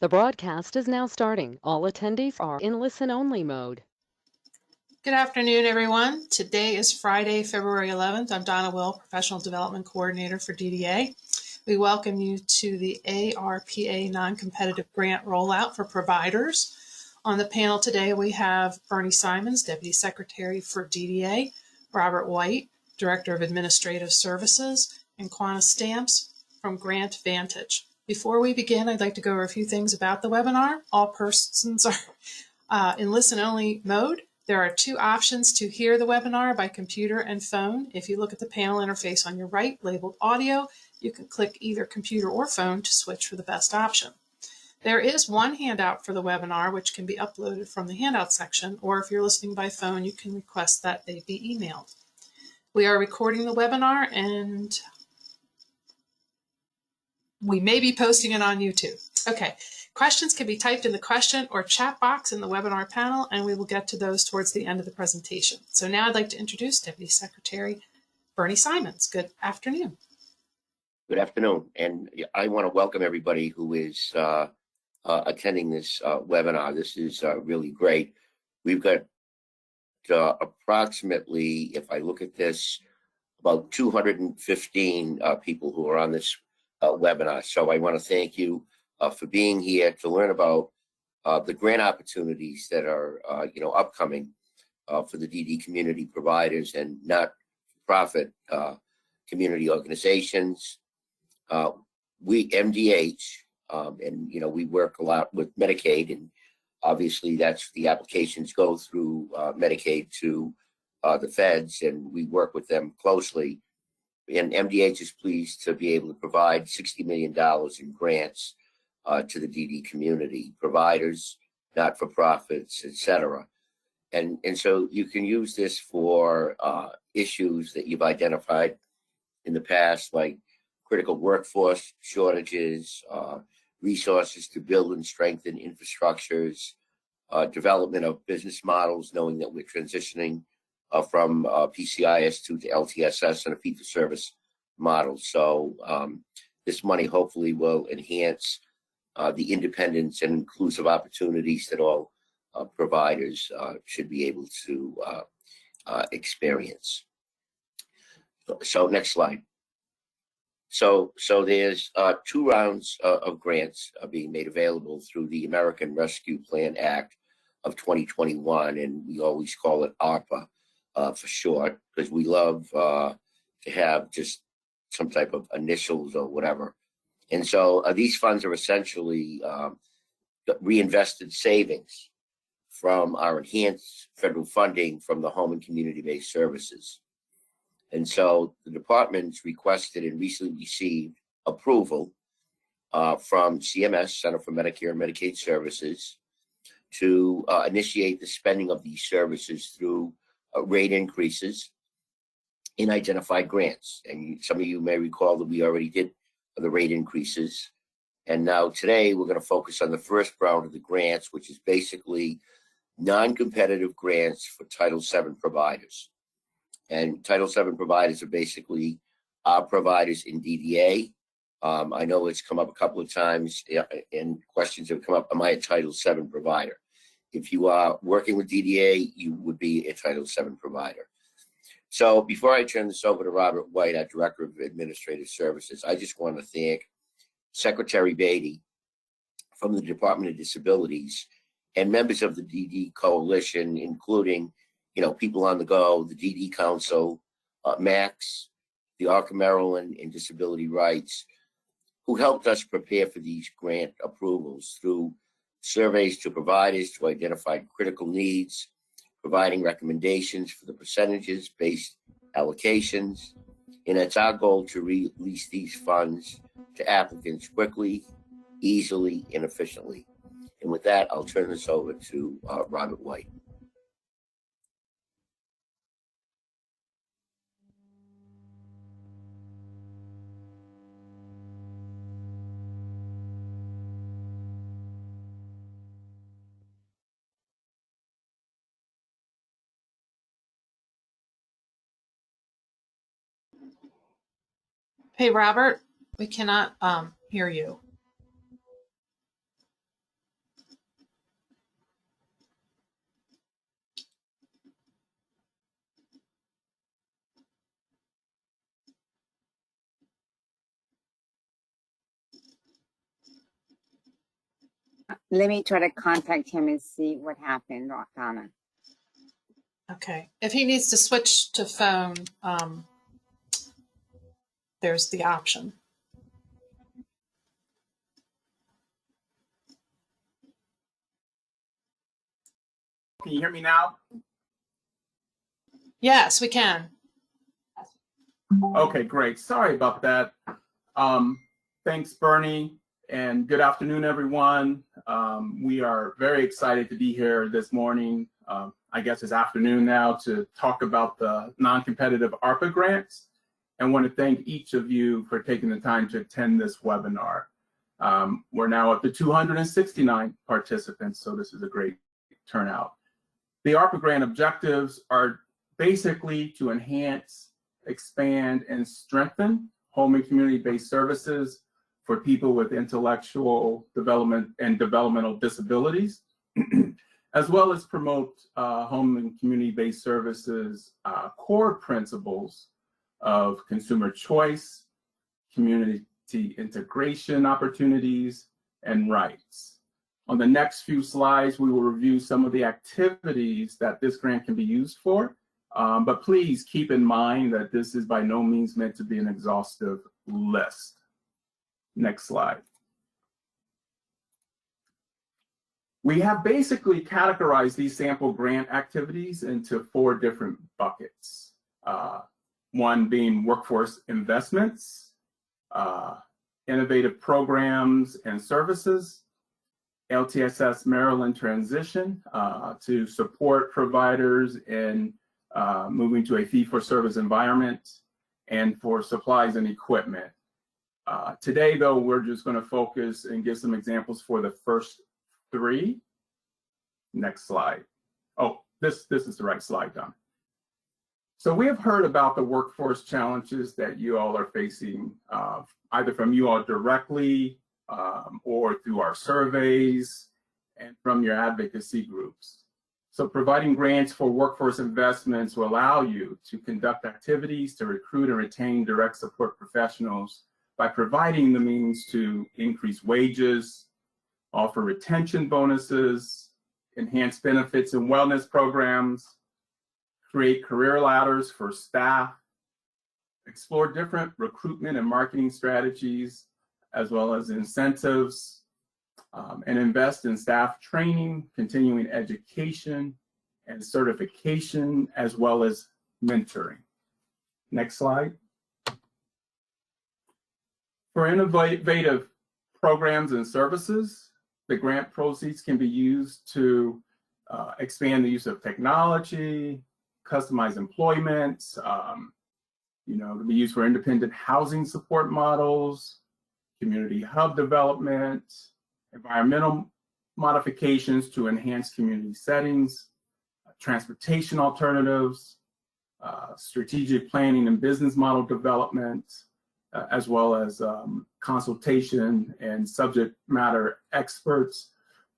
The broadcast is now starting. All attendees are in listen-only mode. Good afternoon, everyone. Today is Friday, February 11th. I'm Donna Will, Professional Development Coordinator for DDA. We welcome you to the ARPA non-competitive grant rollout for providers. On the panel today, we have Bernie Simons, Deputy Secretary for DDA, Robert White, Director of Administrative Services, and Quanha Stamp from GrantVantage. Before we begin, I'd like to go over a few things about the webinar. All persons are in listen-only mode. There are two options to hear the webinar by computer and phone. If you look at the panel interface on your right, labeled audio, you can click either computer or phone to switch for the best option. There is one handout for the webinar, which can be uploaded from the handout section, or if you're listening by phone, you can request that they be emailed. We are recording the webinar and we may be posting it on YouTube. Okay, questions can be typed in the question or chat box in the webinar panel, and we will get to those towards the end of the presentation. So now I'd like to introduce Deputy Secretary Bernie Simons. Good afternoon. Good afternoon, and I want to welcome everybody who is attending this webinar. This is really great. We've got approximately, if I look at this, about 215 people who are on this webinar. So I want to thank you for being here to learn about the grant opportunities that are upcoming for the DD community providers and not-for-profit community organizations. We MDH, and we work a lot with Medicaid, and obviously that's the applications go through Medicaid to the feds, and we work with them closely. And MDH is pleased to be able to provide $60 million in grants to the DD community, providers, not-for-profits, etc. And so you can use this for issues that you've identified in the past, like critical workforce shortages, resources to build and strengthen infrastructures, development of business models, knowing that we're transitioning from PCIS2 to LTSS and a fee-for-service model. So this money hopefully will enhance the independence and inclusive opportunities that all providers should be able to experience. So next slide. So there's two rounds of grants being made available through the American Rescue Plan Act of 2021, and we always call it ARPA for short, because we love to have just some type of initials or whatever. And so these funds are essentially reinvested savings from our enhanced federal funding from the home and community-based services. And so the department's requested and recently received approval from CMS, Center for Medicare and Medicaid Services, to initiate the spending of these services through rate increases in identified grants. And some of you may recall that we already did the rate increases. And now today we're going to focus on the first round of the grants, which is basically non-competitive grants for Title VII providers. And Title VII providers are basically our providers in DDA. I know it's come up a couple of times and questions have come up, am I a Title VII provider? If you are working with DDA, you would be a Title VII provider. So before I turn this over to Robert White, our Director of Administrative Services, I just want to thank Secretary Beatty from the Department of Disabilities and members of the DD Coalition, including people on the go, the DD Council, MAX, the ARPA Maryland, and Disability Rights, who helped us prepare for these grant approvals through surveys to providers to identify critical needs, providing recommendations for the percentages-based allocations. And it's our goal to release these funds to applicants quickly, easily, and efficiently. And with that, I'll turn this over to Robert White. Hey, Robert, we cannot hear you. Let me try to contact him and see what happened, Donna. Okay. If he needs to switch to phone, there's the option. Can you hear me now? Yes, we can. Okay, great. Sorry about that. Thanks, Bernie, and good afternoon, everyone. We are very excited to be here this morning, I guess it's afternoon now, to talk about the non-competitive ARPA grants. And want to thank each of you for taking the time to attend this webinar. We're now up to 269 participants, so this is a great turnout. The ARPA grant objectives are basically to enhance, expand, and strengthen home and community-based services for people with intellectual development and developmental disabilities, as well as promote home and community-based services core principles of consumer choice, community integration opportunities, and rights. On the next few slides, we will review some of the activities that this grant can be used for, but please keep in mind that this is by no means meant to be an exhaustive list. Next slide. We have basically categorized these sample grant activities into 4 different buckets. One being workforce investments, innovative programs and services, LTSS Maryland transition to support providers in moving to a fee-for-service environment, and for supplies and equipment. Today, though, we're just going to focus and give some examples for the first 3. Next slide. Oh, this is the right slide, Don. So we have heard about the workforce challenges that you all are facing, either from you all directly or through our surveys and from your advocacy groups. So providing grants for workforce investments will allow you to conduct activities to recruit and retain direct support professionals by providing the means to increase wages, offer retention bonuses, enhance benefits and wellness programs, create career ladders for staff, explore different recruitment and marketing strategies, as well as incentives, and invest in staff training, continuing education, and certification, as well as mentoring. Next slide. For innovative programs and services, the grant proceeds can be used to expand the use of technology, customize employment, to be used for independent housing support models, community hub development, environmental modifications to enhance community settings, transportation alternatives, strategic planning and business model development, as well as consultation and subject matter experts.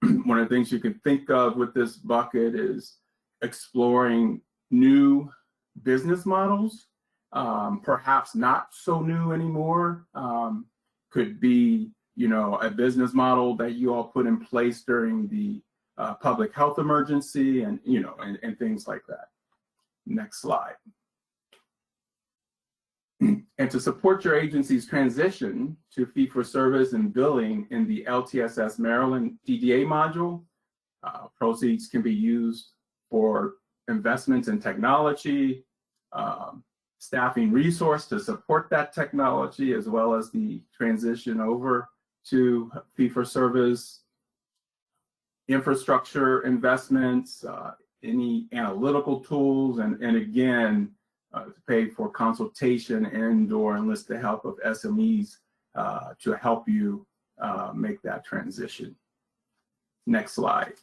One of the things you can think of with this bucket is exploring new business models, perhaps not so new anymore. Could be, a business model that you all put in place during the public health emergency, and and things like that. Next slide. And to support your agency's transition to fee-for-service and billing in the LTSS Maryland DDA module, proceeds can be used for investments in technology, staffing resource to support that technology, as well as the transition over to fee-for-service, infrastructure investments, any analytical tools, and again, to pay for consultation and/or enlist the help of SMEs to help you make that transition. Next slide.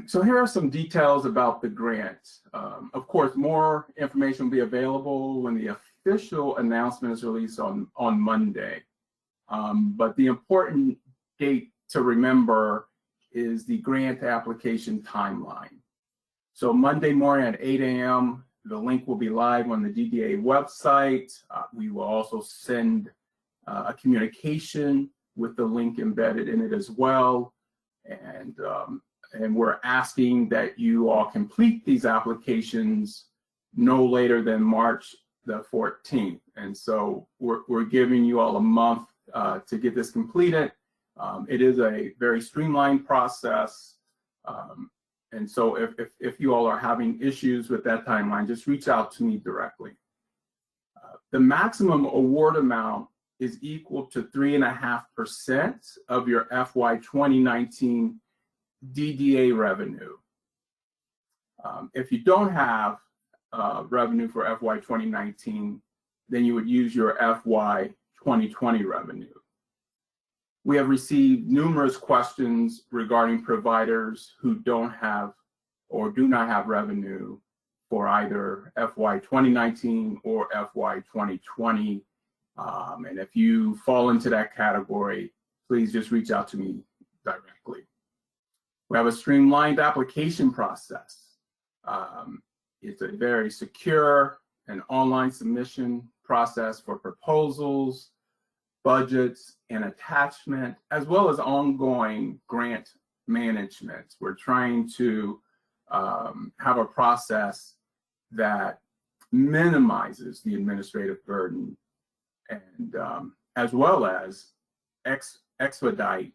So here are some details about the grant. Of course, more information will be available when the official announcement is released on Monday. But the important date to remember is the grant application timeline. So Monday morning at 8 a.m., the link will be live on the DDA website. We will also send a communication with the link embedded in it as well. And we're asking that you all complete these applications no later than March the 14th. And so we're giving you all a month to get this completed. It is a very streamlined process. And so if you all are having issues with that timeline, just reach out to me directly. The maximum award amount is equal to 3.5% of your FY 2019 DDA revenue. If you don't have revenue for FY 2019, then you would use your FY 2020 revenue. We have received numerous questions regarding providers who don't have or do not have revenue for either FY 2019 or FY 2020. And if you fall into that category, please just reach out to me directly. We have a streamlined application process. It's a very secure and online submission process for proposals, budgets, and attachment, as well as ongoing grant management. We're trying to have a process that minimizes the administrative burden and as well as expedite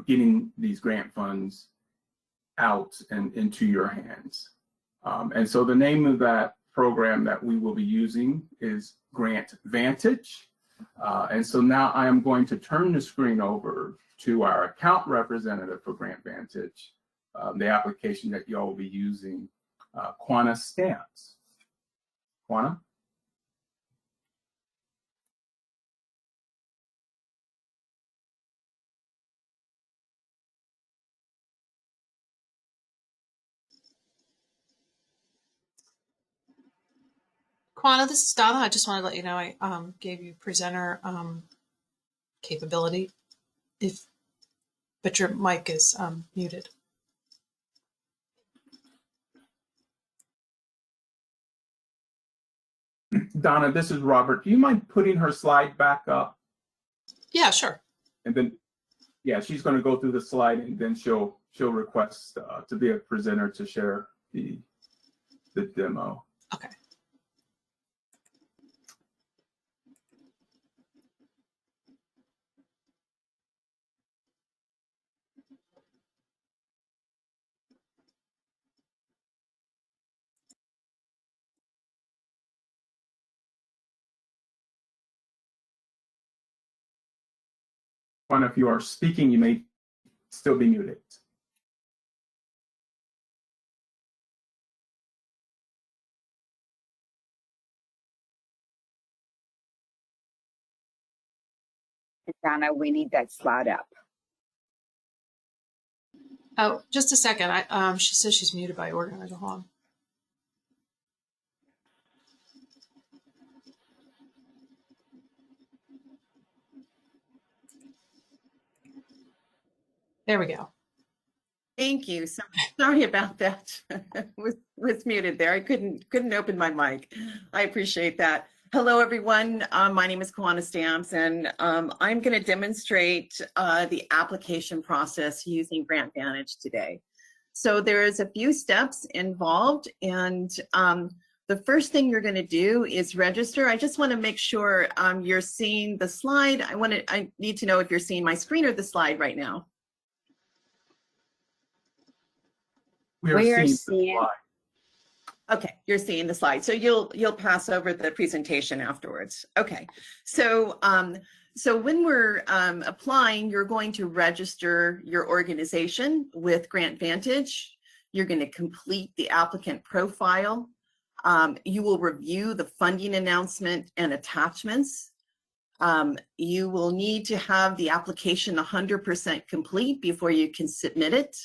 getting these grant funds out and into your hands. And so the name of that program that we will be using is GrantVantage. And so now I am going to turn the screen over to our account representative for GrantVantage, the application that y'all will be using, Quanha Stamps. Quanha? Quanha, this is Donna. I just wanted to let you know I gave you presenter capability, but your mic is muted. Donna, this is Robert. Do you mind putting her slide back up? Yeah, sure. And then, yeah, she's going to go through the slide, and then she'll request to be a presenter to share the demo. Okay. Quanha, if you are speaking, you may still be muted. Donna, we need that slide up. Oh, just a second. She says she's muted by organizer. Hold on. There we go. Thank you. So sorry about that. was muted there. I couldn't open my mic. I appreciate that. Hello, everyone. My name is Quanha Stamp, and I'm going to demonstrate the application process using GrantVantage today. So there's a few steps involved, and the first thing you're going to do is register. I just want to make sure you're seeing the slide. I need to know if you're seeing my screen or the slide right now. We are seeing the slide. Okay, you're seeing the slide. So you'll pass over the presentation afterwards. Okay, so when we're applying, you're going to register your organization with GrantVantage. You're going to complete the applicant profile. You will review the funding announcement and attachments. You will need to have the application 100% complete before you can submit it.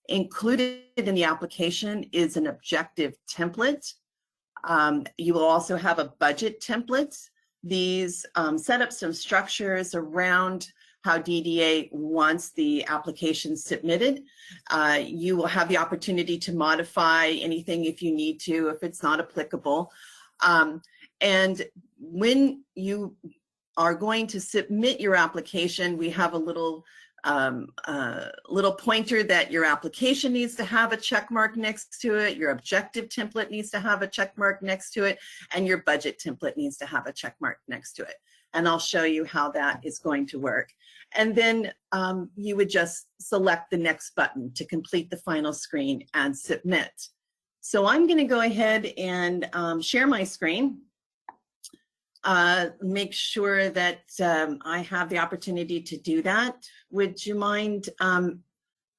Included in the application is an objective template. You will also have a budget template. These set up some structures around how DDA wants the application submitted. You will have the opportunity to modify anything if you need to, if it's not applicable. And when you are going to submit your application, we have a little pointer that your application needs to have a check mark next to it, your objective template needs to have a check mark next to it, and your budget template needs to have a check mark next to it. And I'll show you how that is going to work. And then you would just select the next button to complete the final screen and submit. So I'm going to go ahead and share my screen. Make sure that I have the opportunity to do that. Would you mind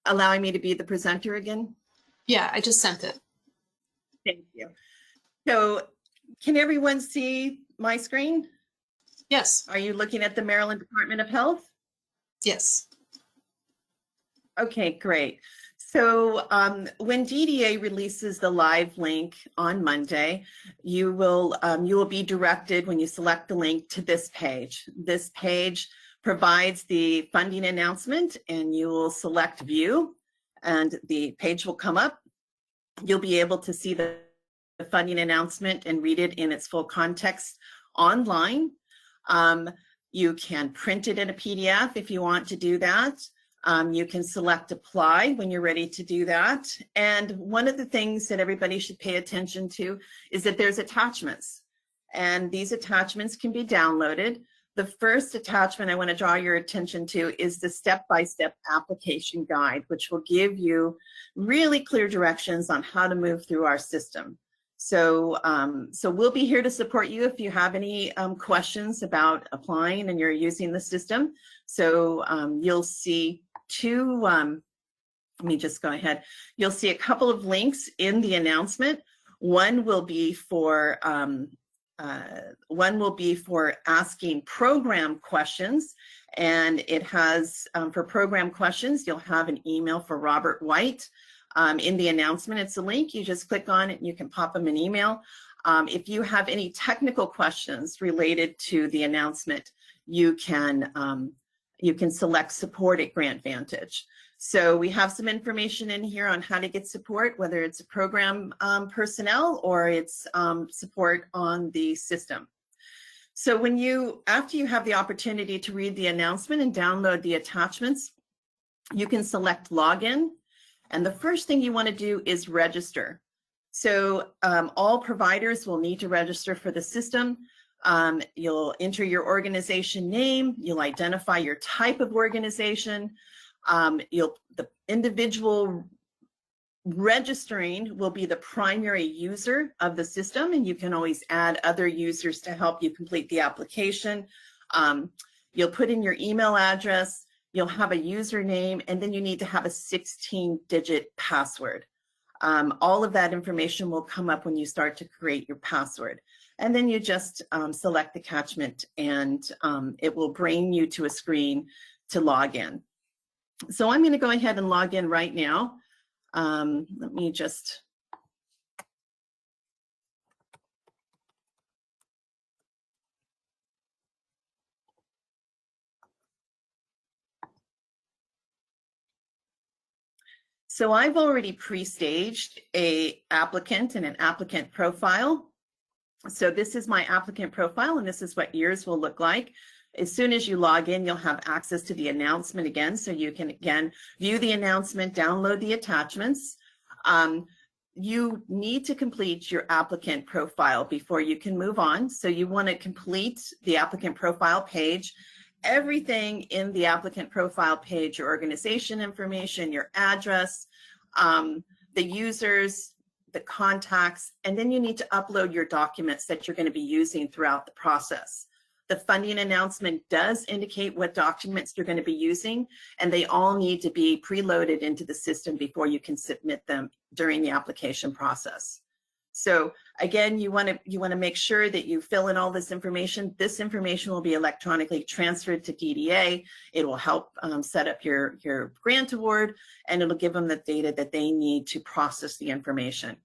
allowing me to be the presenter again? Yeah, I just sent it. Thank you. So can everyone see my screen? Yes. Are you looking at the Maryland Department of Health? Yes. Okay, great. So when DDA releases the live link on Monday, you will be directed when you select the link to this page. This page provides the funding announcement, and you will select view, and the page will come up. You'll be able to see the funding announcement and read it in its full context online. You can print it in a PDF if you want to do that. You can select apply when you're ready to do that. And one of the things that everybody should pay attention to is that there's attachments, and these attachments can be downloaded. The first attachment I want to draw your attention to is the step-by-step application guide, which will give you really clear directions on how to move through our system. So, so we'll be here to support you if you have any questions about applying and you're using the system. So you'll see let me just go ahead. You'll see a couple of links in the announcement. One will be for asking program questions, and it has for program questions, you'll have an email for Robert White. In the announcement, it's a link. You just click on it and you can pop them an email. If you have any technical questions related to the announcement, you can select support at GrantVantage. So we have some information in here on how to get support, whether it's program personnel or it's support on the system. So after you have the opportunity to read the announcement and download the attachments, you can select login. And the first thing you want to do is register. So all providers will need to register for the system. You'll enter your organization name, you'll identify your type of organization, the individual registering will be the primary user of the system, and you can always add other users to help you complete the application. You'll put in your email address, you'll have a username, and then you need to have a 16-digit password. All of that information will come up when you start to create your password. And then you just select the catchment, and it will bring you to a screen to log in. So I'm going to go ahead and log in right now. Let me just... So I've already pre-staged an applicant and an applicant profile. So this is my applicant profile, and this is what yours will look like. As soon as you log in, you'll have access to the announcement again, so you can again view the announcement, download the attachments. You need to complete your applicant profile before you can move on. So you want to complete the applicant profile page. Everything in the applicant profile page, your organization information, your address, the users, the contacts, and then you need to upload your documents that you're going to be using throughout the process. The funding announcement does indicate what documents you're going to be using, and they all need to be preloaded into the system before you can submit them during the application process. So again, you want to make sure that you fill in all this information. This information will be electronically transferred to DDA. It will help set up your grant award, and it'll give them the data that they need to process the information.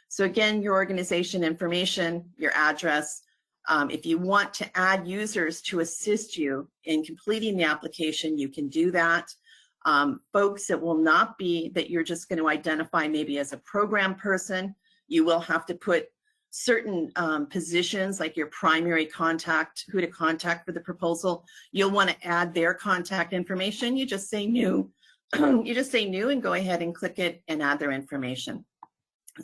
So again, your organization information, your address. If you want to add users to assist you in completing the application, you can do that. Folks, it will not be that you're just going to identify maybe as a program person. You will have to put certain positions, like your primary contact, who to contact for the proposal, you'll want to add their contact information. You just say new. You just say new and go ahead and click it and add their information.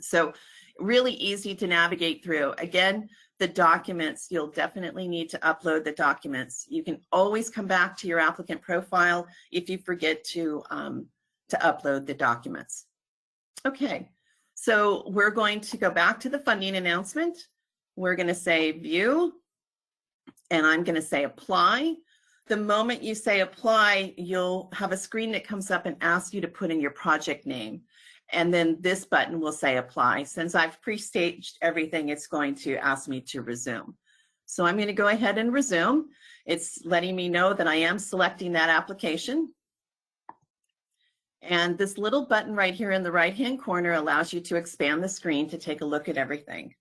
So really easy to navigate through. Again, the documents, you'll definitely need to upload the documents. You can always come back to your applicant profile if you forget to upload the documents. Okay, so we're going to go back to the funding announcement. We're going to say view, and I'm going to say apply. The moment you say apply, you'll have a screen that comes up and asks you to put in your project name. And then this button will say apply. Since I've pre-staged everything, it's going to ask me to resume. So I'm going to go ahead and resume. It's letting me know that I am selecting that application. And this little button right here in the right-hand corner allows you to expand the screen to take a look at everything.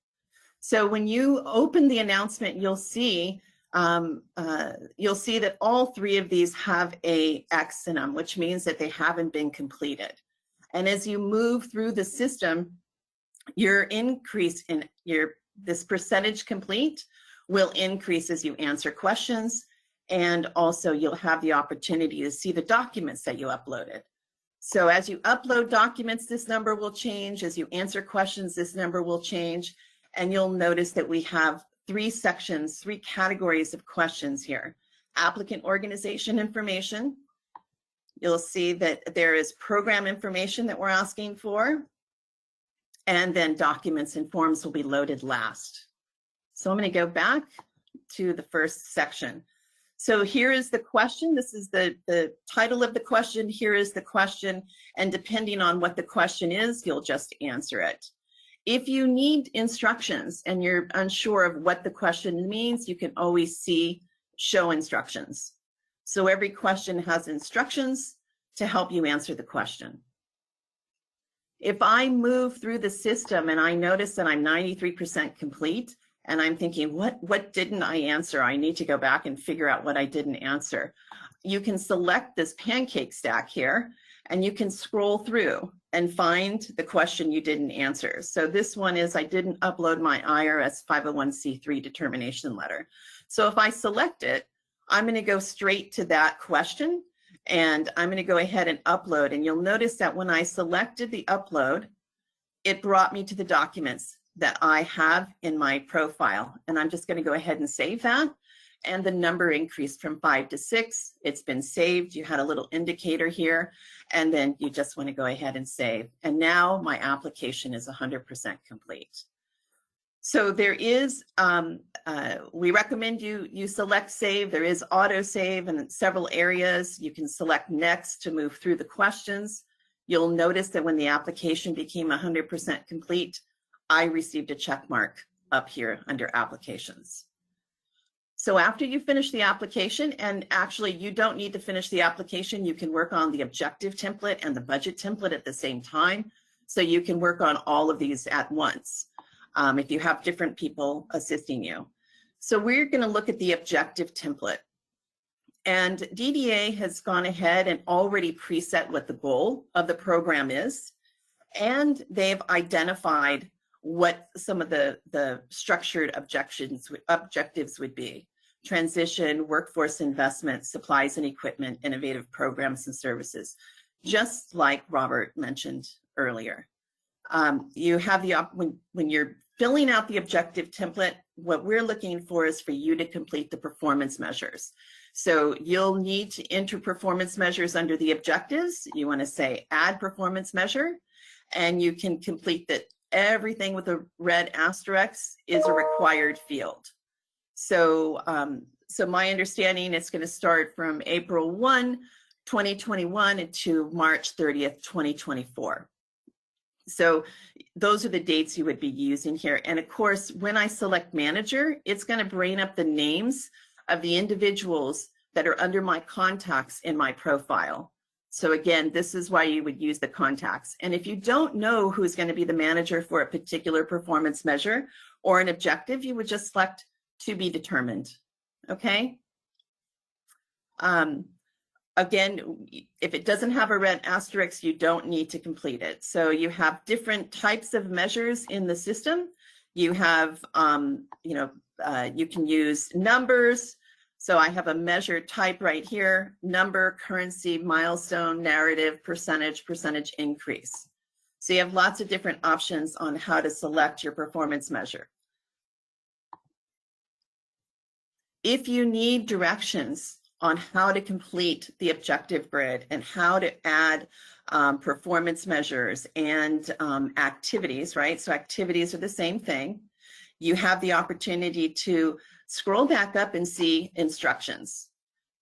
So when you open the announcement, you'll see that all three of these have a X in them, which means that they haven't been completed. And as you move through the system, your increase in this percentage complete will increase as you answer questions, and also you'll have the opportunity to see the documents that you uploaded. So as you upload documents, this number will change. As you answer questions, this number will change. And you'll notice that we have three sections, three categories of questions here. Applicant organization information. You'll see that there is program information that we're asking for. And then documents and forms will be loaded last. So I'm going to go back to the first section. So here is the question. This is the title of the question. Here is the question. And depending on what the question is, you'll just answer it. If you need instructions and you're unsure of what the question means, you can always see show instructions. So every question has instructions to help you answer the question. If I move through the system and I notice that I'm 93% complete, and I'm thinking, what didn't I answer? I need to go back and figure out what I didn't answer. You can select this pancake stack here, and you can scroll through and find the question you didn't answer. So this one is, I didn't upload my IRS 501c3 determination letter. So if I select it, I'm going to go straight to that question, and I'm going to go ahead and upload. And you'll notice that when I selected the upload, it brought me to the documents that I have in my profile. And I'm just going to go ahead and save that. And the number increased from 5 to 6. It's been saved. You had a little indicator here, and then you just want to go ahead and save. And now my application is 100% complete. So there is, we recommend you select save. There is auto save in several areas. You can select next to move through the questions. You'll notice that when the application became 100% complete, I received a check mark up here under applications. So after you finish the application, and actually you don't need to finish the application, you can work on the objective template and the budget template at the same time. So you can work on all of these at once if you have different people assisting you. So we're going to look at the objective template. And DDA has gone ahead and already preset what the goal of the program is. And they've identified what some of the structured objectives would be: transition, workforce investment, supplies and equipment, innovative programs and services, just like Robert mentioned earlier. You have the when you're filling out the objective template, what we're looking for is for you to complete the performance measures. So you'll need to enter performance measures under the objectives. You want to say add performance measure, and you can complete that. Everything with a red asterisk is a required field. So, so my understanding, it's going to start from April 1, 2021 to March 30th, 2024. So those are the dates you would be using here. And of course, when I select manager, it's going to bring up the names of the individuals that are under my contacts in my profile. So again, this is why you would use the contacts. And if you don't know who's going to be the manager for a particular performance measure or an objective, you would just select to be determined. Okay. Again, if it doesn't have a red asterisk, you don't need to complete it. So you have different types of measures in the system. You have, you can use numbers. So I have a measure type right here, number, currency, milestone, narrative, percentage increase. So you have lots of different options on how to select your performance measure. If you need directions on how to complete the objective grid and how to add performance measures and activities, right? So activities are the same thing. You have the opportunity to scroll back up and see instructions.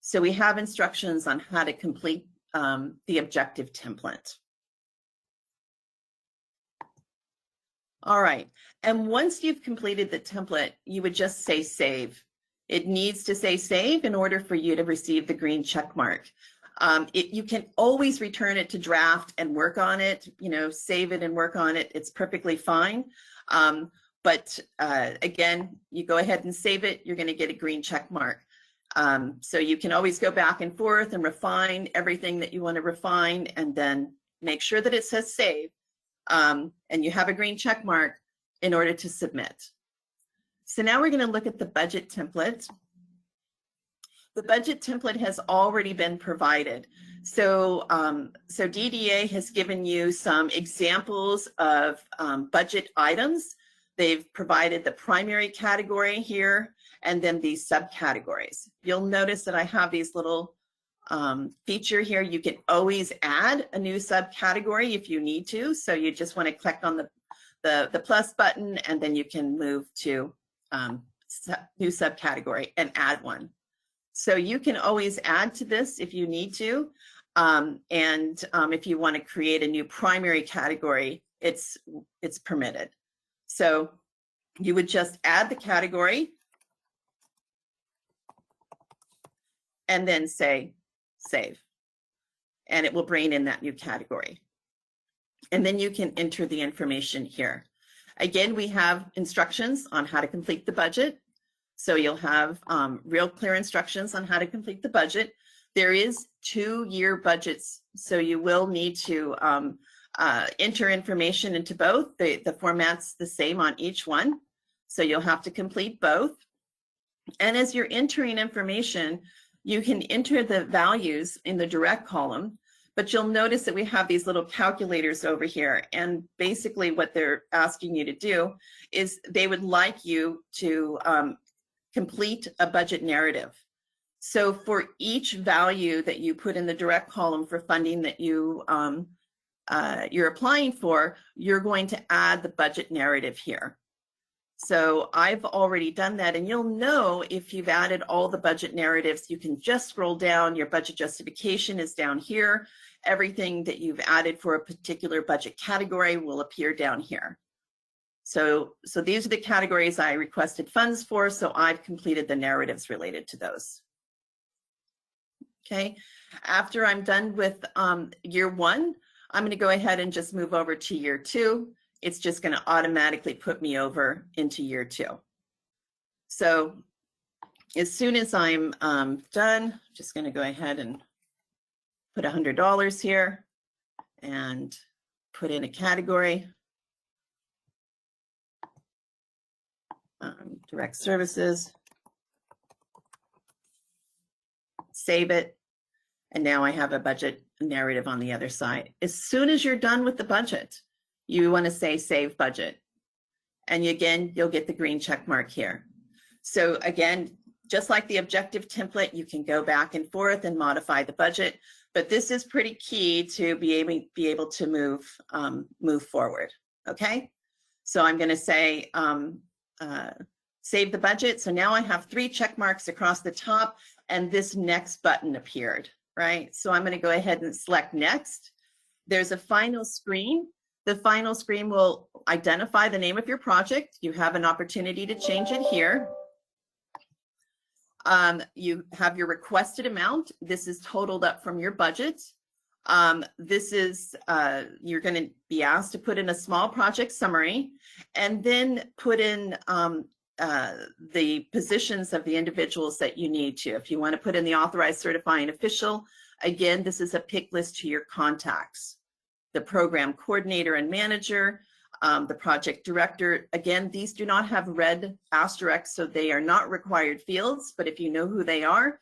So we have instructions on how to complete the objective template. All right, and once you've completed the template, you would just say save. It needs to say save in order for you to receive the green check mark. You can always return it to draft and work on it, save it and work on it. It's perfectly fine. But again, you go ahead and save it, you're going to get a green check mark. So you can always go back and forth and refine everything that you want to refine, and then make sure that it says save, and you have a green check mark in order to submit. So now we're going to look at the budget template. The budget template has already been provided. So, so DDA has given you some examples of budget items. They've provided the primary category here and then these subcategories. You'll notice that I have these little feature here. You can always add a new subcategory if you need to. So you just want to click on the plus button, and then you can move to new subcategory and add one. So you can always add to this if you need to. If you want to create a new primary category, it's permitted. So you would just add the category and then say save, and it will bring in that new category. And then you can enter the information here. Again, we have instructions on how to complete the budget. So you'll have real clear instructions on how to complete the budget. There is 2-year budgets, so you will need to enter information into both. The format's the same on each one, so you'll have to complete both. And as you're entering information, you can enter the values in the direct column, but you'll notice that we have these little calculators over here. And basically what they're asking you to do is they would like you to complete a budget narrative. So for each value that you put in the direct column for funding that you're applying for, you're going to add the budget narrative here. So I've already done that, and you'll know if you've added all the budget narratives. You can just scroll down. Your budget justification is down here. Everything that you've added for a particular budget category will appear down here. So these are the categories I requested funds for, so I've completed the narratives related to those. Okay, after I'm done with year 1, I'm going to go ahead and just move over to year 2. It's just going to automatically put me over into year 2. So as soon as I'm done, I'm just going to go ahead and put $100 here and put in a category. Direct services. Save it. And now I have a budget narrative on the other side. As soon as you're done with the budget, you want to say save budget. And again, you'll get the green check mark here. So again, just like the objective template, you can go back and forth and modify the budget, but this is pretty key to be able to move forward. Okay, so I'm going to say save the budget. So now I have 3 check marks across the top, and this next button appeared, right? So I'm going to go ahead and select next. There's a final screen. The final screen will identify the name of your project. You have an opportunity to change it here. You have your requested amount. This is totaled up from your budget. This is, you're going to be asked to put in a small project summary and then put in the positions of the individuals that you need to. If you want to put in the authorized certifying official, again, this is a pick list to your contacts. The program coordinator and manager, the project director. Again, these do not have red asterisks, so they are not required fields, but if you know who they are,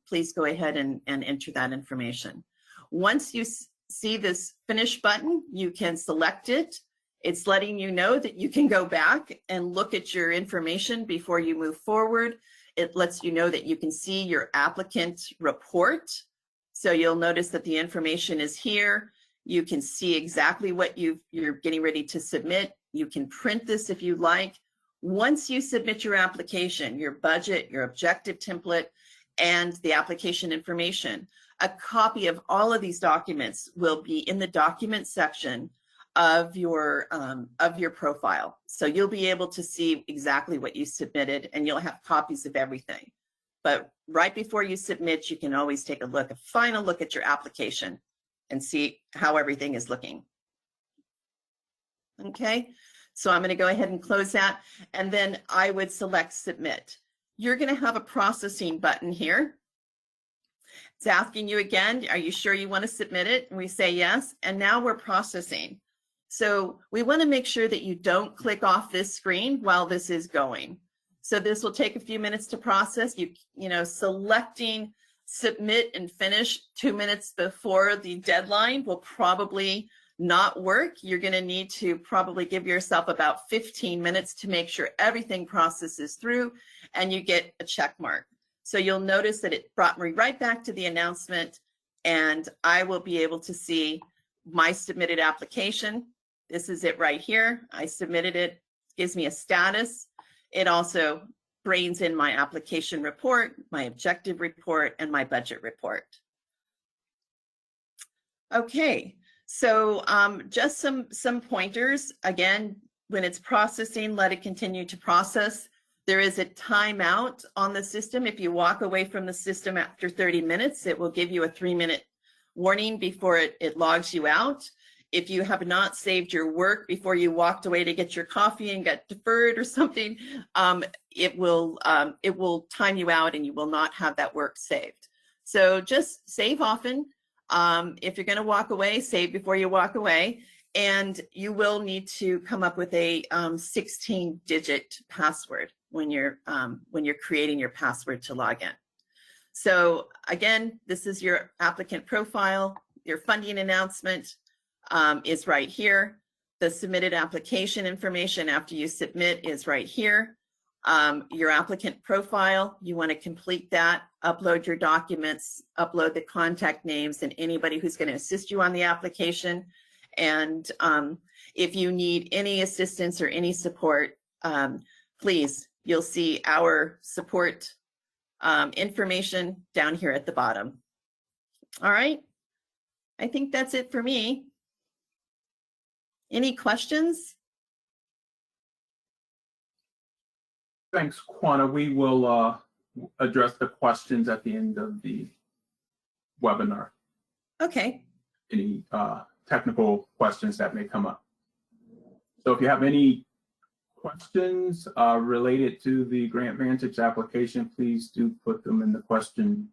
please go ahead and enter that information. Once you see this finish button, you can select it. It's letting you know that you can go back and look at your information before you move forward. It lets you know that you can see your applicant report. So you'll notice that the information is here. You can see exactly what you're getting ready to submit. You can print this if you like. Once you submit your application, your budget, your objective template, and the application information, a copy of all of these documents will be in the document section of your profile. So you'll be able to see exactly what you submitted, and you'll have copies of everything. But right before you submit, you can always take a final look at your application and see how everything is looking. Okay, so I'm going to go ahead and close that, and then I would select submit. You're going to have a processing button here. It's asking you again, are you sure you want to submit it? And we say yes, and now we're processing. So we want to make sure that you don't click off this screen while this is going. So this will take a few minutes to process. You know, selecting submit and finish 2 minutes before the deadline will probably not work. You're going to need to probably give yourself about 15 minutes to make sure everything processes through and you get a check mark. So you'll notice that it brought me right back to the announcement, and I will be able to see my submitted application. This is it right here. I submitted it, gives me a status. It also brings in my application report, my objective report, and my budget report. Okay, so just some pointers. Again, when it's processing, let it continue to process. There is a timeout on the system. If you walk away from the system after 30 minutes, it will give you a 3-minute warning before it logs you out. If you have not saved your work before you walked away to get your coffee and got deferred or something, it will time you out and you will not have that work saved. So just save often. If you're going to walk away, save before you walk away, and you will need to come up with a 16-digit password when you're creating your password to log in. So again, this is your applicant profile. Your funding announcement is right here. The submitted application information after you submit is right here. Your applicant profile, you want to complete that, upload your documents, upload the contact names and anybody who's going to assist you on the application. And if you need any assistance or any support, please, you'll see our support information down here at the bottom. All right, I think that's it for me. Any questions? Thanks, Quanha. We will address the questions at the end of the webinar. Okay. Any technical questions that may come up. So if you have any questions related to the GrantVantage application, please do put them in the questions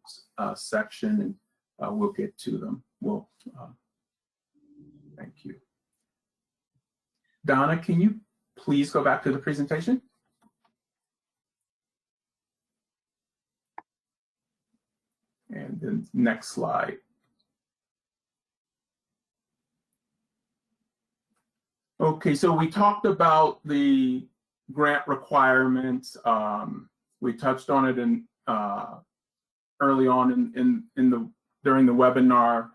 section, and we'll get to them. Thank you. Donna, can you please go back to the presentation? And then next slide. Okay, so we talked about the grant requirements. We touched on it in early on during the webinar.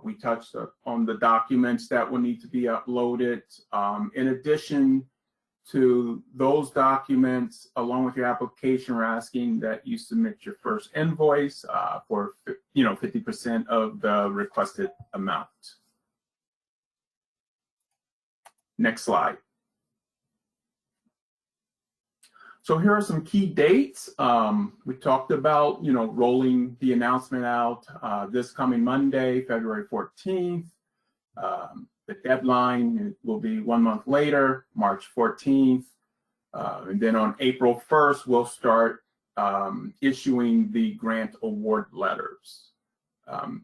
We touched on the documents that will need to be uploaded. In addition to those documents, along with your application, we're asking that you submit your first invoice for 50% of the requested amount. Next slide. So here are some key dates. We talked about, rolling the announcement out this coming Monday, February 14th. The deadline will be 1 month later, March 14th. And then on April 1st, we'll start issuing the grant award letters.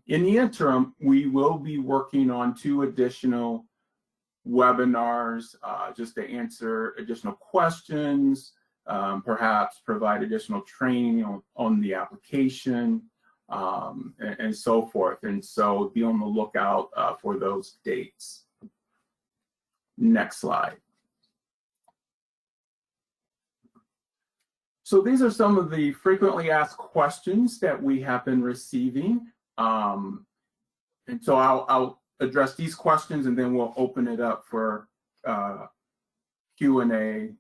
In the interim, we will be working on 2 additional webinars just to answer additional questions, perhaps provide additional training on the application, and so forth. And so be on the lookout for those dates. Next slide. So these are some of the frequently asked questions that we have been receiving. And so I'll address these questions, and then we'll open it up for Q&A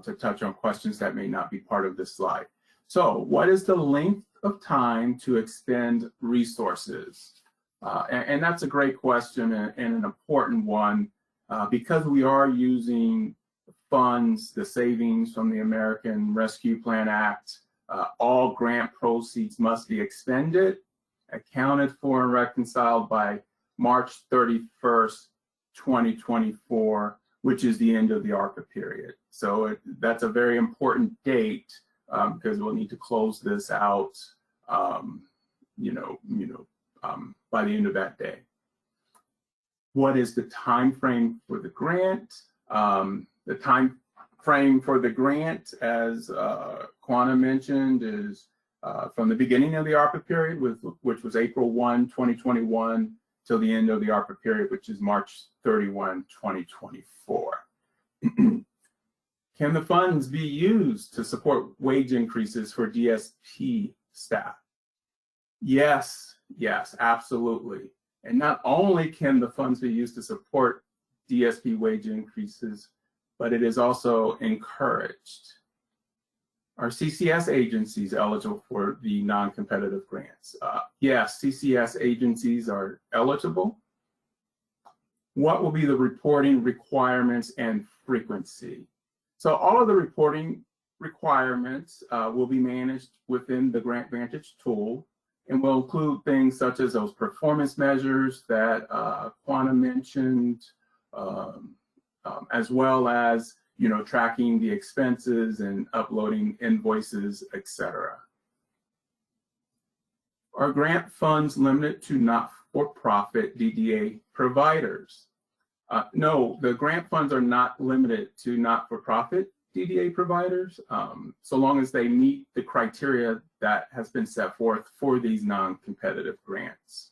to touch on questions that may not be part of this slide. So what is the length of time to expend resources? And that's a great question and an important one because we are using funds, the savings from the American Rescue Plan Act. All grant proceeds must be expended, accounted for, and reconciled by March 31st, 2024, which is the end of the ARPA period. So that's a very important date because we'll need to close this out, by the end of that day. What is the time frame for the grant? The time frame for the grant, as Quanha mentioned, is from the beginning of the ARPA period, which was April 1, 2021, till the end of the ARPA period, which is March 31, 2024. Can the funds be used to support wage increases for DSP staff? Yes, absolutely. And not only can the funds be used to support DSP wage increases, but it is also encouraged. Are CCS agencies eligible for the non-competitive grants? Yes, CCS agencies are eligible. What will be the reporting requirements and frequency? So all of the reporting requirements will be managed within the GrantVantage tool and will include things such as those performance measures that Quanha mentioned, as well as tracking the expenses and uploading invoices, etc. Are grant funds limited to not-for-profit DDA providers? No, the grant funds are not limited to not-for-profit DDA providers, so long as they meet the criteria that has been set forth for these non-competitive grants.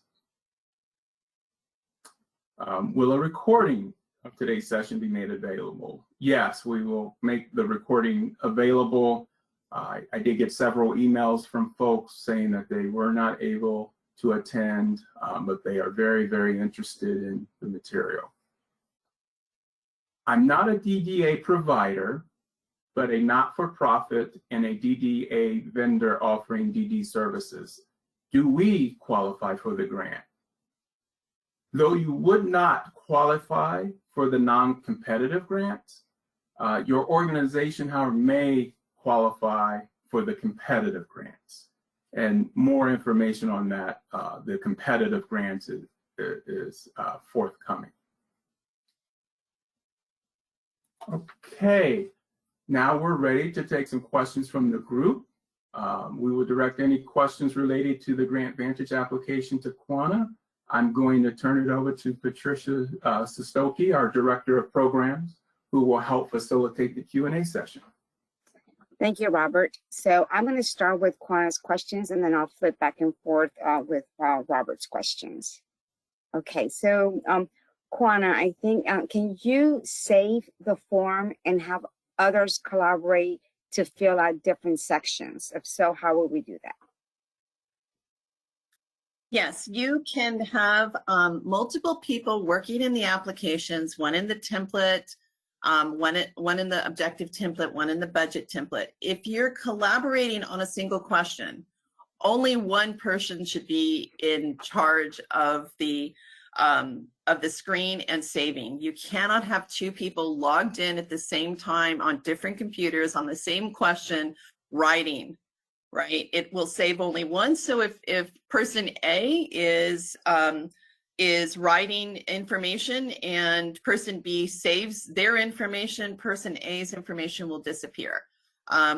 Will a recording of today's session be made available? Yes, we will make the recording available. I did get several emails from folks saying that they were not able to attend, but they are very, very interested in the material. I'm not a DDA provider, but a not-for-profit and a DDA vendor offering DD services. Do we qualify for the grant? Though you would not qualify for the non-competitive grants, your organization, however, may qualify for the competitive grants. And more information on that, the competitive grants is forthcoming. Okay, now we're ready to take some questions from the group. We will direct any questions related to the GrantVantage application to Quanha. I'm going to turn it over to Patricia Sestoki, our Director of Programs, who will help facilitate the Q&A session. Thank you, Robert. So I'm going to start with Quanha's questions, and then I'll flip back and forth with Robert's questions. Okay, so Quanha, I think, can you save the form and have others collaborate to fill out different sections? If so, how will we do that? Yes, you can have multiple people working in the applications, one in the template, one in the objective template, one in the budget template. If you're collaborating on a single question, only one person should be in charge of the screen and saving. You cannot have two people logged in at the same time on different computers on the same question writing. Right, it will save only one. So if person A is writing information and person B saves their information, person A's information will disappear.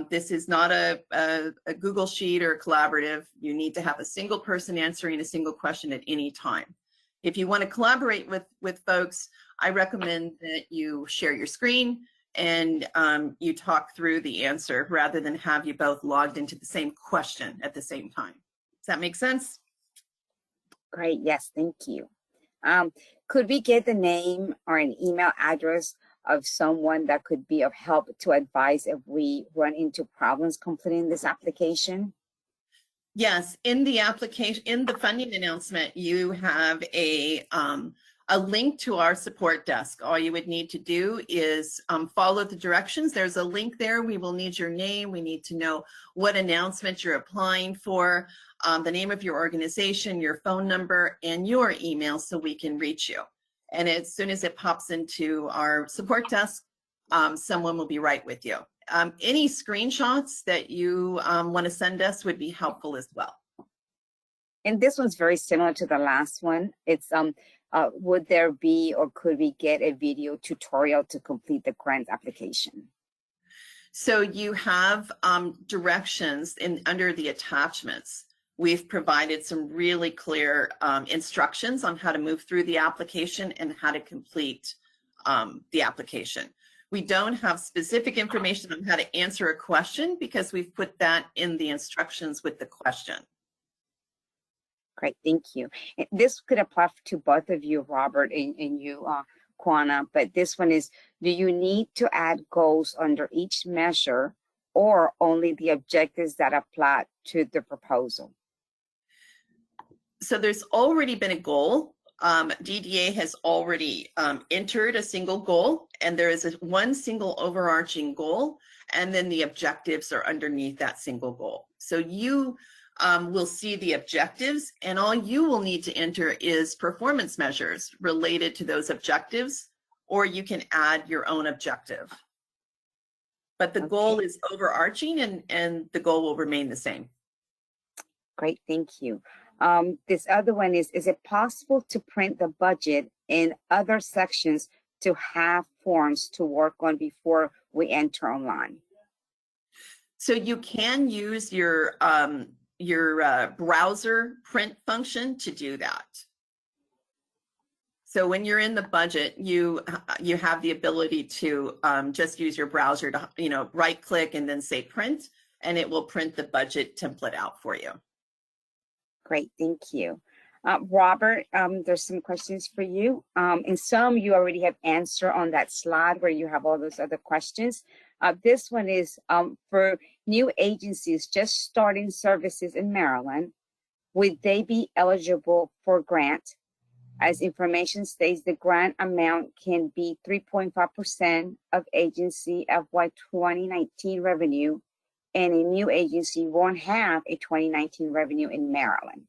This is not a Google Sheet or a collaborative. You need to have a single person answering a single question at any time. If you want to collaborate with folks, I recommend that you share your screen and you talk through the answer rather than have you both logged into the same question at the same time. Does that make sense? Great, yes, thank you. Could we get the name or an email address of someone that could be of help to advise if we run into problems completing this application? Yes, in the application, in the funding announcement, you have a link to our support desk. All you would need to do is follow the directions. There's a link there. We will need your name. We need to know what announcement you're applying for, the name of your organization, your phone number, and your email so we can reach you. And as soon as it pops into our support desk, someone will be right with you. Any screenshots that you want to send us would be helpful as well. And this one's very similar to the last one. It's would there be or could we get a video tutorial to complete the grant application? So you have directions under the attachments. We've provided some really clear instructions on how to move through the application and how to complete the application. We don't have specific information on how to answer a question because we've put that in the instructions with the question. Great, thank you. This could apply to both of you, Robert, and you, Quanha, but this one is, do you need to add goals under each measure or only the objectives that apply to the proposal? So there's already been a goal. DDA has already entered a single goal, and there is one single overarching goal, and then the objectives are underneath that single goal. So you will see the objectives, and all you will need to enter is performance measures related to those objectives, or you can add your own objective. But the goal is overarching, and the goal will remain the same. Great, thank you. This other one is it possible to print the budget in other sections to have forms to work on before we enter online? So you can use your browser print function to do that. So when you're in the budget, you have the ability to just use your browser to right click and then say print, and it will print the budget template out for you. Great, thank you. Robert, there's some questions for you. And some you already have answered on that slide where you have all those other questions. This one is for new agencies just starting services in Maryland. Would they be eligible for grant? As information states, the grant amount can be 3.5% of agency FY 2019 revenue, and a new agency won't have a 2019 revenue in Maryland.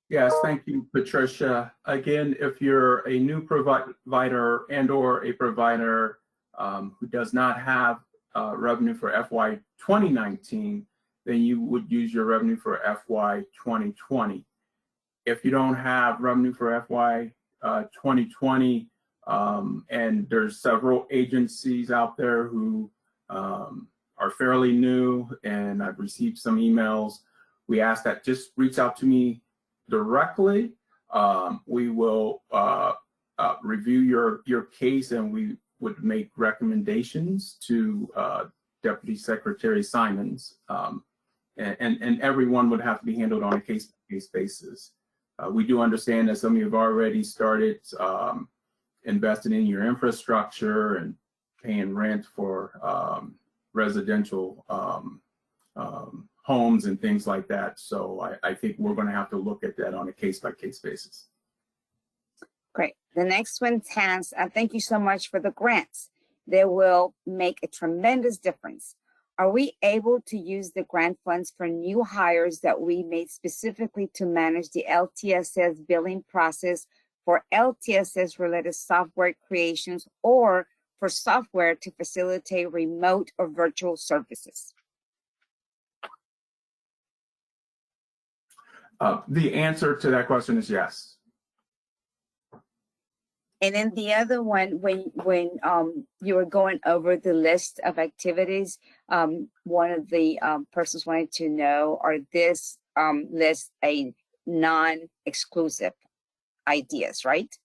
Yes, thank you, Patricia. Again, if you're a new provider and or a provider who does not have revenue for FY 2019, then you would use your revenue for FY 2020. If you don't have revenue for FY 2020, and there's several agencies out there who are fairly new, and I've received some emails, we ask that just reach out to me directly. We will review your case, and we would make recommendations to Deputy Secretary Simons, and everyone would have to be handled on a case-by-case basis. We do understand that some of you have already started investing in your infrastructure and paying rent for residential homes and things like that. So I think we're going to have to look at that on a case-by-case basis. Great. The next one has, thank you so much for the grants. They will make a tremendous difference. Are we able to use the grant funds for new hires that we made specifically to manage the LTSS billing process for LTSS related software creations, or for software to facilitate remote or virtual services? The answer to that question is yes. And then the other one, when you were going over the list of activities, one of the persons wanted to know, are this list a non-exclusive ideas, right?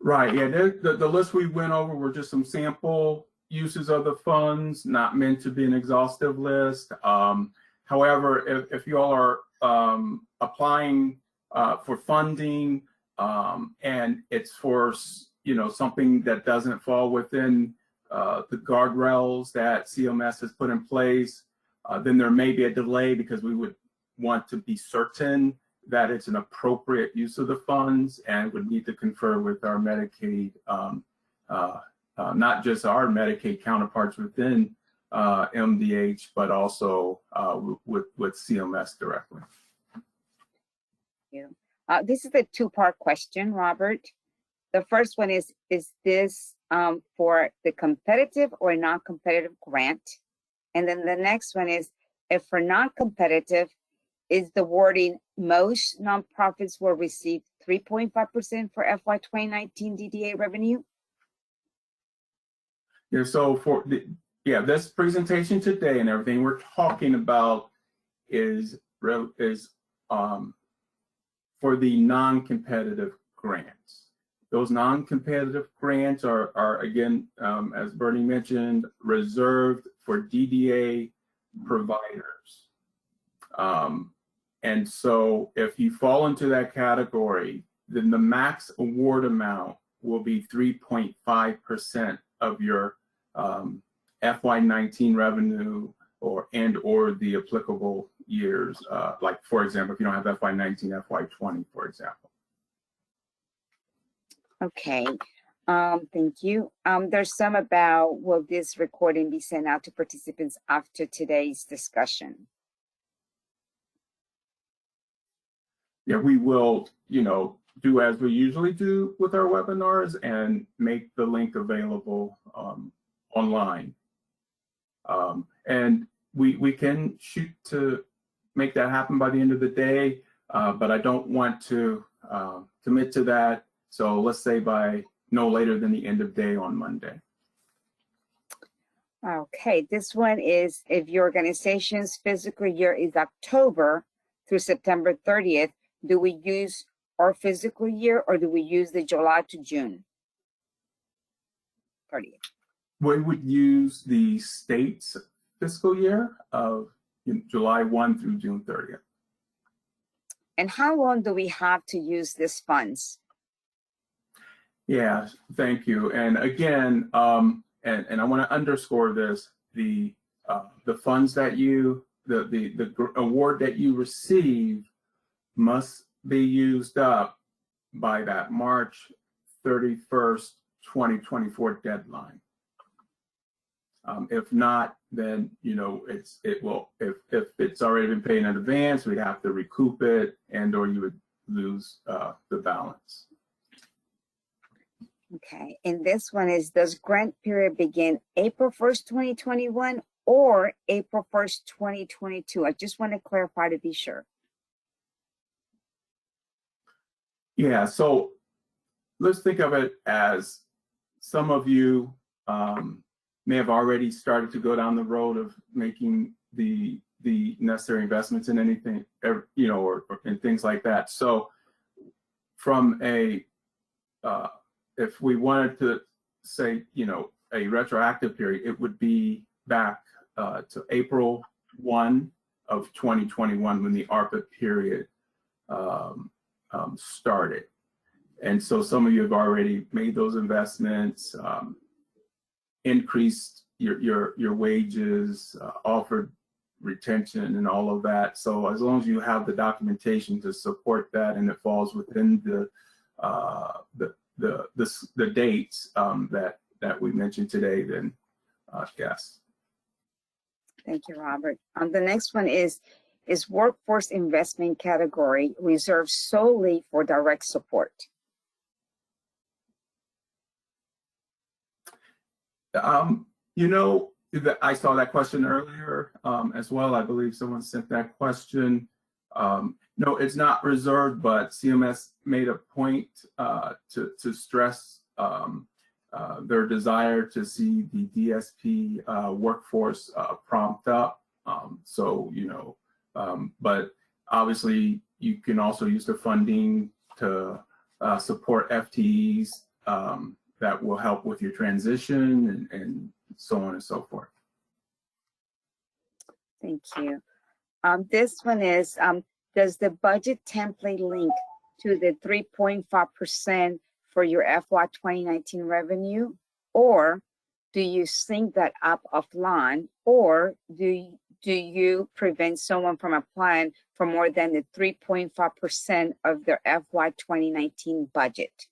Right, yeah, the list we went over were just some sample uses of the funds, not meant to be an exhaustive list. However, if you all are applying for funding and it's for, you know, something that doesn't fall within the guardrails that CMS has put in place, then there may be a delay because we would want to be certain that it's an appropriate use of the funds, and would need to confer with our Medicaid, not just our Medicaid counterparts within MDH, but also with CMS directly. Yeah. This is a two-part question, Robert. The first one is this for the competitive or non-competitive grant? And then the next one is, if for non-competitive, is the wording most nonprofits will receive 3.5% for FY 2019 DDA revenue? Yeah, so for this presentation today and everything we're talking about is for the non-competitive grants. Those non-competitive grants are again, as Bernie mentioned, reserved for DDA providers. And so if you fall into that category, then the max award amount will be 3.5% of your FY19 revenue or the applicable years. Like, for example, if you don't have FY19, FY20, for example. Okay, thank you. There's some about, will this recording be sent out to participants after today's discussion? Yeah, we will, you know, do as we usually do with our webinars and make the link available online. And we can shoot to make that happen by the end of the day, but I don't want to commit to that. So let's say by no later than the end of day on Monday. Okay, this one is, if your organization's fiscal year is October through September 30th, do we use our fiscal year or do we use the July to June 30th? We would use the state's fiscal year of July 1 through June 30th. And how long do we have to use these funds? Yeah, thank you. And again, and I want to underscore this: the funds that the award that you receive must be used up by that March 31st, 2024 deadline. If not, then you know if it's already been paid in advance, we'd have to recoup it, and/or you would lose the balance. Okay, and this one is, does grant period begin April 1st, 2021 or April 1st, 2022? I just want to clarify to be sure. Yeah, so let's think of it as some of you may have already started to go down the road of making the necessary investments in anything, you know, or in things like that. So from a if we wanted to say, you know, a retroactive period, it would be back to April 1 of 2021 when the ARPA period started. And so some of you have already made those investments, increased your wages, offered retention and all of that. So as long as you have the documentation to support that and it falls within the dates that we mentioned today, then yes. Thank you, Robert. The next one is workforce investment category reserved solely for direct support? You know, I saw that question earlier as well. I believe someone sent that question. No, it's not reserved, but CMS made a point to stress their desire to see the DSP workforce prompt up. So, you know, but obviously you can also use the funding to support FTEs that will help with your transition and so on and so forth. Thank you. This one is, does the budget template link to the 3.5% for your FY 2019 revenue, or do you sync that up offline, or do you prevent someone from applying for more than the 3.5% of their FY 2019 budget?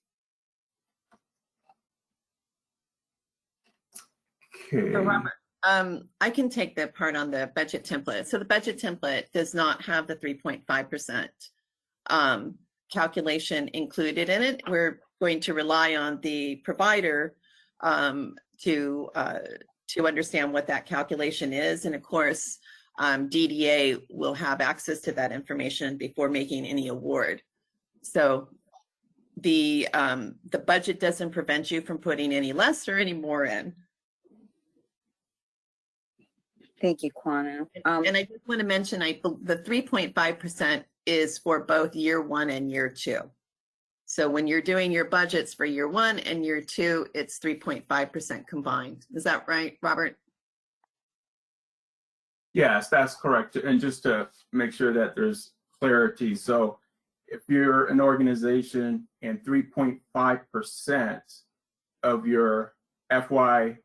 Okay. So Robert, I can take the part on the budget template. So the budget template does not have the 3.5% calculation included in it. We're going to rely on the provider to understand what that calculation is. And of course, DDA will have access to that information before making any award. So the budget doesn't prevent you from putting any less or any more in. Thank you, Quanha. And I just want to mention, the 3.5% is for both year 1 and year 2. So when you're doing your budgets for year 1 and year 2, it's 3.5% combined. Is that right, Robert? Yes, that's correct. And just to make sure that there's clarity. So if you're an organization and 3.5% of your FY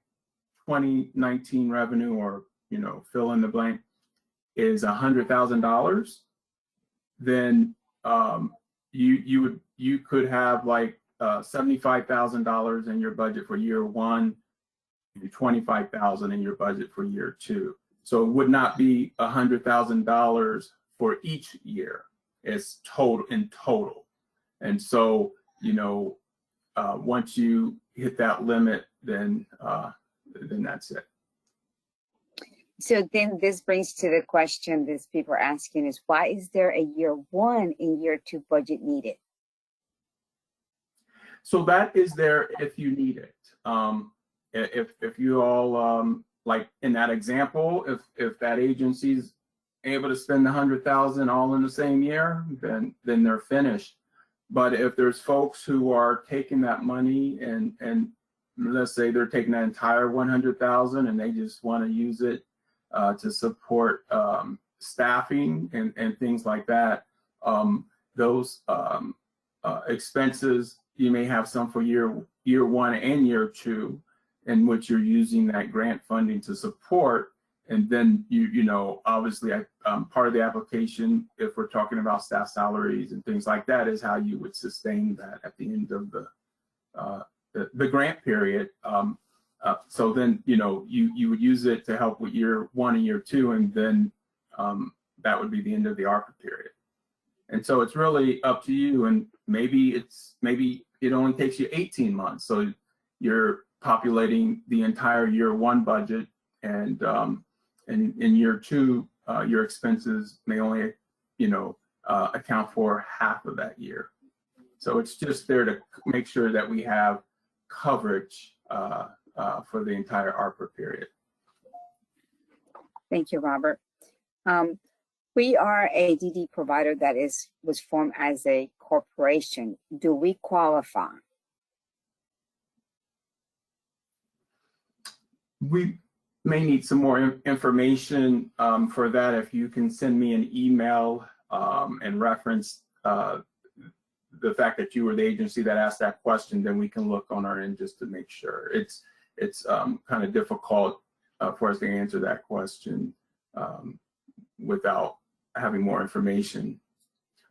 2019 revenue, or fill in the blank, is $100,000, then you could have like $75,000 in your budget for year 1, and $25,000 in your budget for year 2. So it would not be $100,000 for each year. It's in total. And so once you hit that limit, then that's it. So then this brings to the question that people are asking is, why is there a year 1 and year 2 budget needed? So that is there if you need it. If you all, like in that example, if that agency's able to spend $100,000 all in the same year, then they're finished. But if there's folks who are taking that money and let's say they're taking that entire $100,000 and they just want to use it to support staffing and things like that, those expenses, you may have some for year 1 and year 2, in which you're using that grant funding to support. And then obviously part of the application, if we're talking about staff salaries and things like that, is how you would sustain that at the end of the grant period. So then you would use it to help with year 1 and year 2, and then that would be the end of the ARPA period. And so it's really up to you. And maybe it only takes you 18 months. So you're populating the entire year 1 budget, and in year 2, your expenses may only account for half of that year. So it's just there to make sure that we have coverage for the entire ARPA period. Thank you, Robert. We are a DD provider that was formed as a corporation. Do we qualify? We may need some more information for that. If you can send me an email and reference the fact that you were the agency that asked that question, then we can look on our end just to make sure. It's kind of difficult for us to answer that question without having more information.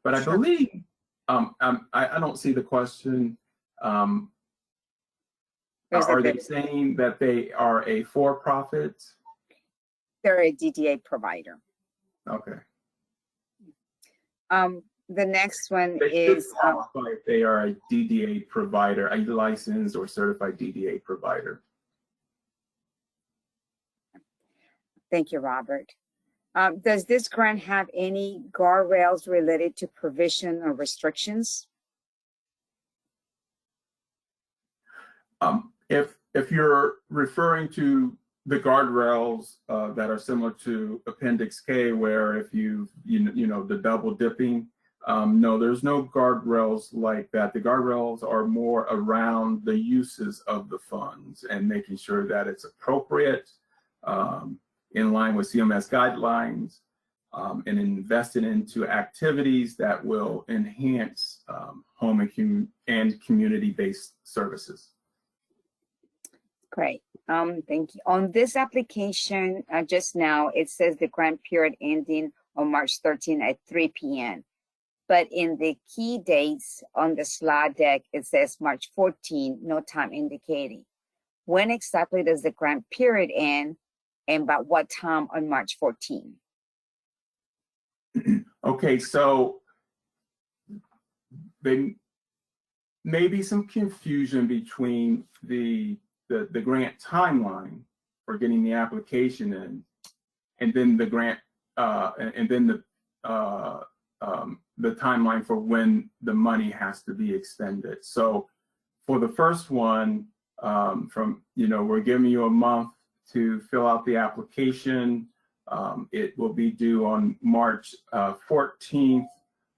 But I believe, I don't see the question. Are they saying that they are a for-profit? They're a DDA provider. Okay. The next one They is should qualify if they are a DDA provider, a licensed or certified DDA provider. Thank you, Robert. Does this grant have any guardrails related to provision or restrictions? If you're referring to the guardrails that are similar to Appendix K, where if the double dipping, No, there's no guardrails like that. The guardrails are more around the uses of the funds and making sure that it's appropriate, in line with CMS guidelines, and invested into activities that will enhance home and community-based services. Great. Thank you. On this application, just now, it says the grant period ending on March 13 at 3 p.m. But in the key dates on the slide deck, it says March 14, no time indicating. When exactly does the grant period end, and by what time on March 14? Okay, so there may be some confusion between the grant timeline for getting the application in, and then the grant, and then the timeline for when the money has to be expended. So for the first one, we're giving you a month to fill out the application. It will be due on March 14th.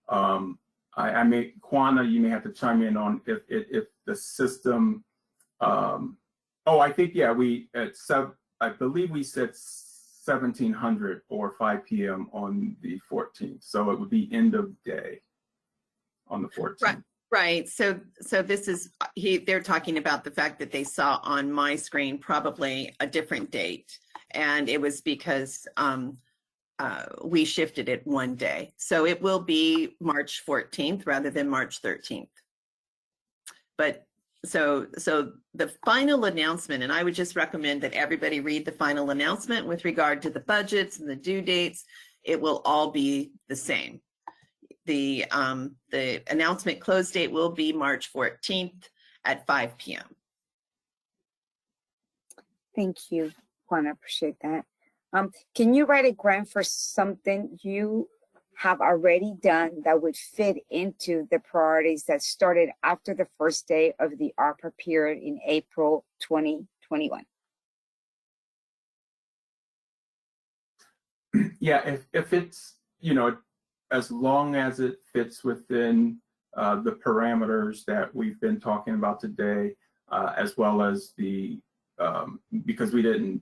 Quanha, you may have to chime in on if the system, I think, yeah, I believe we said 1700 or 5 p.m. on the 14th. So it would be end of day on the 14th. Right. So this is, they're talking about the fact that they saw on my screen probably a different date. And it was because we shifted it one day. So it will be March 14th rather than March 13th. But so the final announcement, and I would just recommend that everybody read the final announcement with regard to the budgets and the due dates. It will all be the same. The announcement close date will be March 14th at 5 p.m. Thank you, Juan. I appreciate that. Can you write a grant for something you have already done that would fit into the priorities that started after the first day of the ARPA period in April 2021? Yeah, if it's, as long as it fits within the parameters that we've been talking about today, as well as because we didn't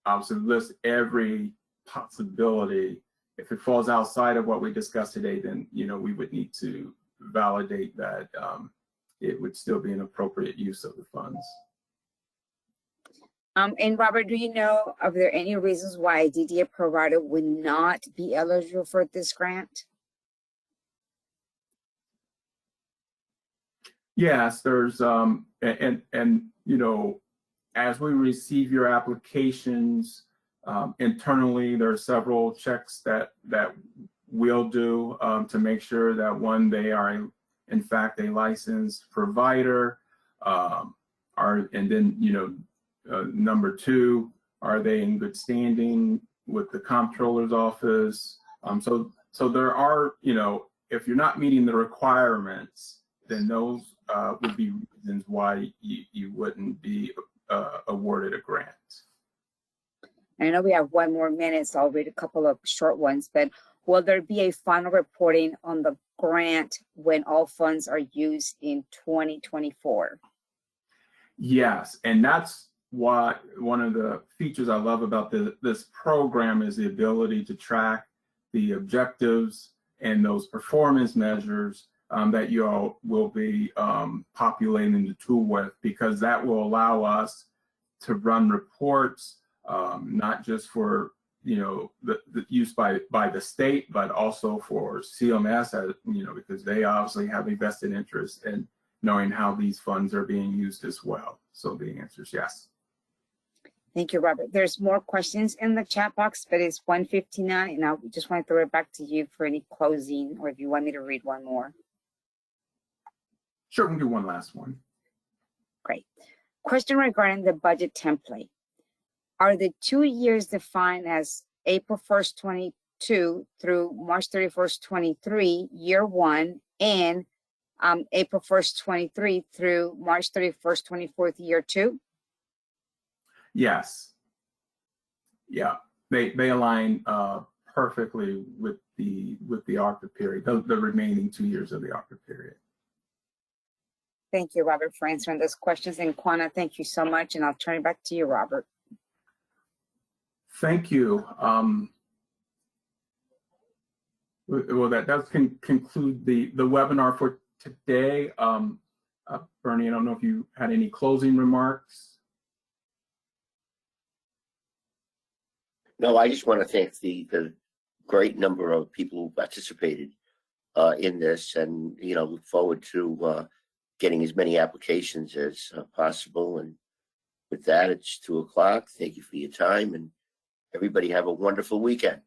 obviously list every possibility. If it falls outside of what we discussed today, then we would need to validate that it would still be an appropriate use of the funds. And Robert, do you know, are there any reasons why a DDA provider would not be eligible for this grant? Yes, there's as we receive your applications internally, there are several checks that we'll do to make sure that, one, they are in fact a licensed provider, and then number two, are they in good standing with the comptroller's office? So there are, if you're not meeting the requirements, then those would be reasons why you wouldn't be awarded a grant. I know we have 1 more minute, so I'll read a couple of short ones, but will there be a final reporting on the grant when all funds are used in 2024? Yes, and that's why one of the features I love about this program is the ability to track the objectives and those performance measures that you all will be populating the tool with, because that will allow us to run reports, not just for the use by the state, but also for CMS, because they obviously have a vested interest in knowing how these funds are being used as well. So the answer is yes. Thank you, Robert. There's more questions in the chat box, but it's 1:59, and I just want to throw it back to you for any closing, or if you want me to read one more. Sure, we can do one last one. Great. Question regarding the budget template. Are the 2 years defined as April 1st, 22 through March 31st, 23, year one, and April 1st, 23 through March 31st, 24, year two? Yes. Yeah, they align perfectly with the ARPA period, the remaining 2 years of the ARPA period. Thank you, Robert, for answering those questions. And Quanha, thank you so much. And I'll turn it back to you, Robert. Thank you. Well, that does conclude the webinar for today. Bernie, I don't know if you had any closing remarks. No, I just want to thank the great number of people who participated in this, and look forward to getting as many applications as possible. And with that, it's 2 o'clock. Thank you for your time, and everybody have a wonderful weekend.